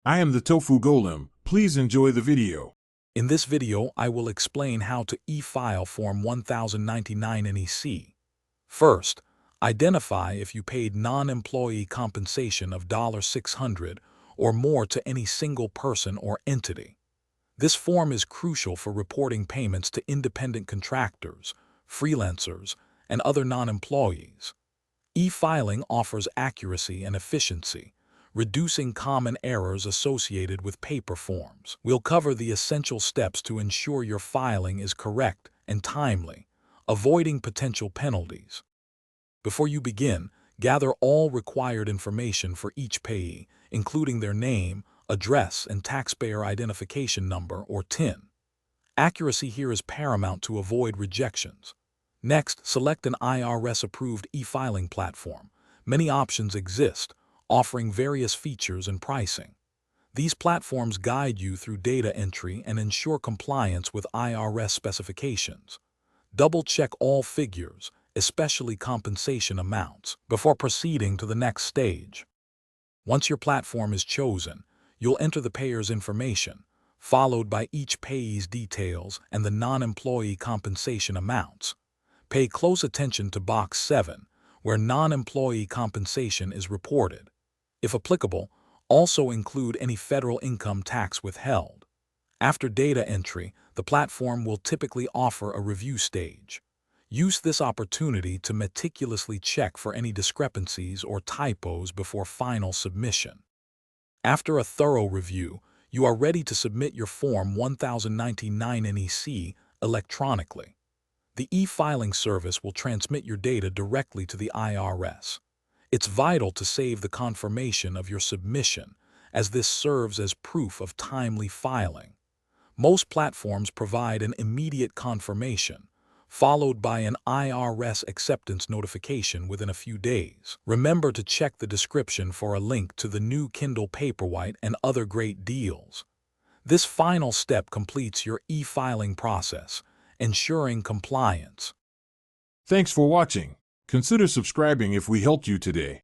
I am the Tofu Golem. Please enjoy the video. In this video, I will explain how to e-file Form 1099 NEC. First, identify if you paid non-employee compensation of $600 or more to any single person or entity. This form is crucial for reporting payments to independent contractors, freelancers, and other non-employees. E-filing offers accuracy and efficiency, reducing common errors associated with paper forms. We'll cover the essential steps to ensure your filing is correct and timely, avoiding potential penalties. Before you begin, gather all required information for each payee, including their name, address, and taxpayer identification number or TIN. Accuracy here is paramount to avoid rejections. Next, select an IRS-approved e-filing platform. Many options exist, offering various features and pricing. These platforms guide you through data entry and ensure compliance with IRS specifications. Double-check all figures, especially compensation amounts, before proceeding to the next stage. Once your platform is chosen, you'll enter the payer's information, followed by each payee's details and the non-employee compensation amounts. Pay close attention to Box 7, where non-employee compensation is reported. If applicable, also include any federal income tax withheld. After data entry, the platform will typically offer a review stage. Use this opportunity to meticulously check for any discrepancies or typos before final submission. After a thorough review, you are ready to submit your Form 1099 NEC electronically. The e-filing service will transmit your data directly to the IRS. It's vital to save the confirmation of your submission, as this serves as proof of timely filing. Most platforms provide an immediate confirmation, followed by an IRS acceptance notification within a few days. Remember to check the description for a link to the new Kindle Paperwhite and other great deals. This final step completes your e-filing process, ensuring compliance. Thanks for watching. Consider subscribing if we helped you today.